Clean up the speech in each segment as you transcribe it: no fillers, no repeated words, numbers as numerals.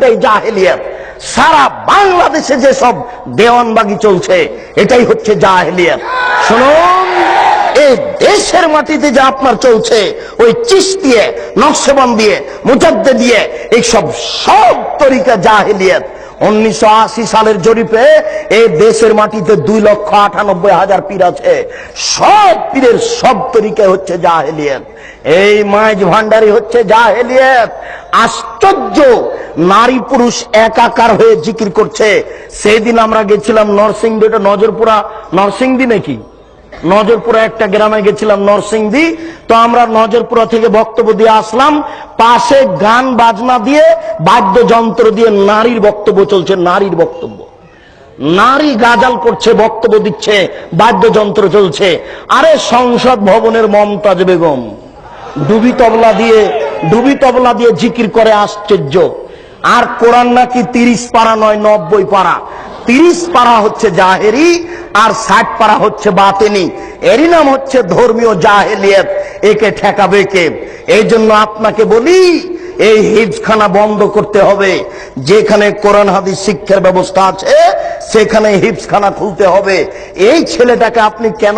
এটাই জাহেলিয়াত। সারা বাংলাদেশে যে সব দেওয়ানবাগি চলছে এটাই হচ্ছে জাহেলিয়াত। শুনুন, এই দেশের মাটিতে যে আপনার চলছে ওই চিশতিয়া, নকশবন্দিয়ে, মুজাদ্দিদিয়ে, এইসব সব তরিকা জাহেলিয়াত। 1980 সালের জরিপে এই দেশের মাটিতে 2,98,000 পীর আছে। সব পীরের সব তরিকা হচ্ছে জাহেলিয়াত। এই মাইজ ভান্ডারি হচ্ছে জাহেলিয়াত। আশ্চর্য, নারী পুরুষ একাকার হয়ে জিকির করছে। সেদিন আমরা গেছিলাম নরসিংদী, এটা নজরপুরা, নরসিংদী নাকি নজরপুরা একটা গ্রামে গেছিলাম, নরসিংদী। তো আমরা নজরপুরা থেকে বক্তব্য দিয়ে আসলাম, পাশে গান বাজনা দিয়ে বাদ্যযন্ত্র দিয়ে নারীর বক্তব্য চলছে। নারীর বক্তব্য, নারী গাজাল করছে, বক্তব্য দিচ্ছে, বাদ্যযন্ত্র চলছে। আরে সংসদ ভবনের মমতাজ বেগম ডুবি তবলা দিয়ে জিকির করে। আশ্চর্য। আর কোরআন নাকি 30 পারা নয়, 90 পারা। 30 পারা হচ্ছে জাহেরি আর 60 পারা হচ্ছে বাতিনি। এরই নাম হচ্ছে ধর্মীয় জাহেলিয়াত। একে ঠেকাবে কে? এই জন্য আপনাকে বলি, এই হিফজখানা বন্ধ করতে হবে। যেখানে কোরআন হাদিস শিক্ষার ব্যবস্থা আছে সেখানে হিফজখানা খুলতে হবে। এই ছেলেটাকে আপনি কেন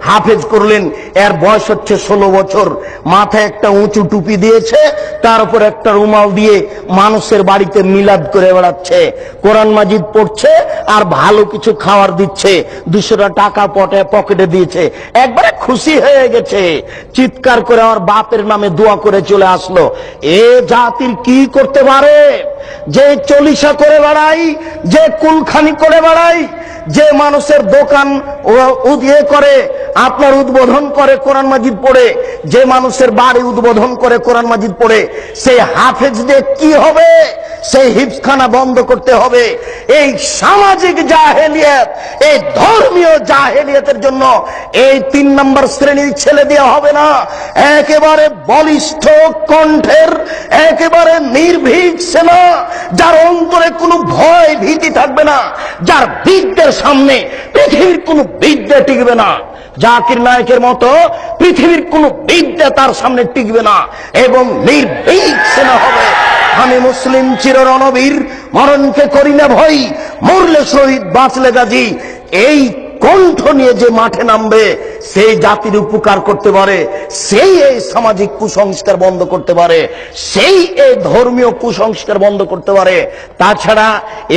হাফেজ করলেন? এর বয়স হচ্ছে 16 বছর। মাথায় একটা উঁচু টুপি দিয়েছে, তার উপর একটা রুমাল দিয়ে মানুষের বাড়িতে মিলাদ করে বেড়াচ্ছে, কোরআন মাজিদ পড়ছে আর ভালো কিছু খাবার দিচ্ছে। 200 টাকা পকেটে দিয়েছে, একবারে খুশি হয়ে গেছে, চিৎকার করে আমার বাপের নামে দোয়া করে চলে আসলো। এ জাতির কি করতে পারে? যে চলিসা করে বেড়াই, যে কুলখানি করে বেড়াই, যে মানুষের দোকান উদিয়ে করে, আপনার উদ্বোধন করে কোরআন মাজিদ পড়ে, যে মানুষের বাড়ি উদ্বোধন করে কোরআন মাজিদ পড়ে, সেই হাফেজ দিয়ে কি হবে? সেই হিফজখানা বন্ধ করতে হবে। এই সামাজিক জাহেলিয়াত, এই ধর্মীয় জাহেলিয়াতের জন্য এই 3 নম্বর শ্রেণীর ছেলে দেওয়া হবে না। একেবারে বলিষ্ঠ কণ্ঠের, একেবারে নির্ভীক সেনা, যার অন্তরে কোনো ভয় ভীতি থাকবে না, যার বিদ্যের সামনে পৃথিবীর কোনো বিদ্যা টিকবে না। জাকির নায়কের মতো পৃথিবীর কোনো বিদ্যা তার সামনে টিকবে না, এবং নির্ভীক সেনা হবে। আমি মুসলিম চির রণবীর, মরণকে করি না ভয়, মরলে শহীদ বাঁচলে গাজী। এই কণ্ঠ নিয়ে যে মাঠে নামবে সেই জাতির উপকার করতে পারে, সেই এই সামাজিক কুসংস্কার বন্ধ করতে পারে, সেই এই ধর্মীয় কুসংস্কার বন্ধ করতে পারে। তাছাড়া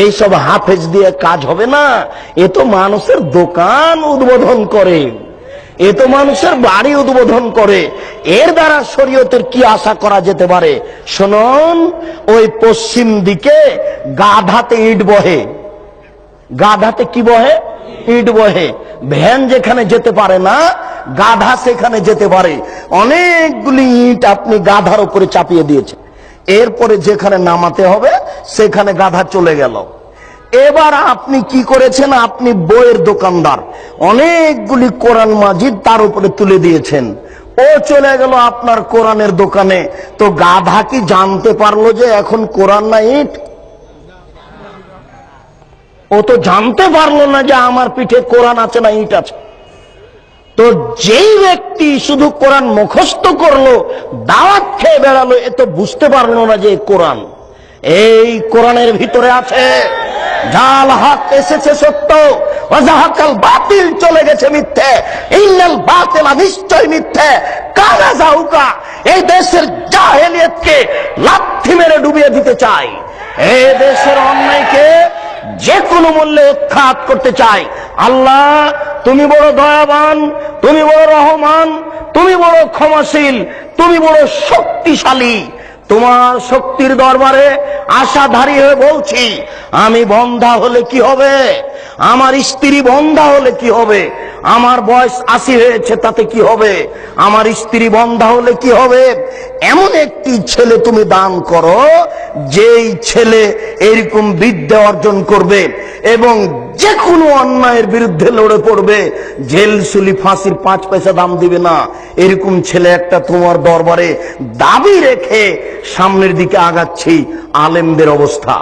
এইসব হাফেজ দিয়ে কাজ হবে না। এ তো মানুষের দোকান উদ্বোধন করে, এ তো মানুষের বাড়ি উদ্বোধন করে। এর দ্বারা শরীয়তের কি আশা করা যেতে পারে? শুনুন, ওই পশ্চিম দিকে গাধাতে ইট বহে। গাধাতে কি বহে? ইট বহে। ভ্যান যেখানে যেতে পারে না, গাধা সেখানে যেতে পারে। অনেকগুলি ইট আপনি গাধার উপরে চাপিয়ে দিয়েছেন, এরপরে যেখানে নামাতে হবে সেখানে গাধা চলে গেল। এবার আপনি কি করেছেন? আপনি বইয়ের দোকানদার, অনেকগুলি কোরআন মাজিদ তার উপরে তুলে দিয়েছেন। ও চলে গেল আপনার কোরআনের দোকানে। তো গাধা কি জানতে পারলো যে এখন কোরআন না ইট? ও তো জানতে পারলো না যে আমার পিঠে কোরআন আছে না ইট আছে। তো যেই ব্যক্তি শুধু কোরআন মুখস্থ করলো, দাওয়াত খেয়ে বেড়ালো, এ তো বুঝতে পারলো না যে কোরআন। এই কোরআনের ভিতরে আছে জাল হক এসেছে সত্য, ওয়াজাহাকাল বাতিল চলে গেছে মিথ্যে, ইন্নাল বাতিলা নিশ্চয় মিথ্যে, কানা যাউকা। এই দেশের জাহেলিয়াতকে লাথি মেরে ডুবিয়ে দিতে চাই, এই দেশের অন্যায়কে যে কোনো মূল্যে উৎখাত করতে চাই। আল্লাহ, তুমি বড় দয়াবান, তুমি বড় রহমান, তুমি বড় ক্ষমাশীল, তুমি বড় শক্তিশালী। তোমার শক্তির দরবারে আশাধারী হয়ে বলছি, আমি বন্ধা হলে কি হবে? আমার স্ত্রী বন্ধা হলে কি হবে? আমার বয়স 80 হয়েছে, তাতে কি হবে? আমার স্ত্রী বন্ধা হলে কি হবে? এমন একটি ছেলে তুমি দান করো, যেই ছেলে এরকম বিদ্যা অর্জন করবে এবং যে কোনো অন্যায়ের বিরুদ্ধে লড়ে পড়বে, জেল সুলি ফাঁসির 5 পয়সা দাম দিবে না। এরকম ছেলে একটা তোমার দরবারে দাবি রেখে সামনের দিকে আগাচ্ছি। আলেমদের অবস্থা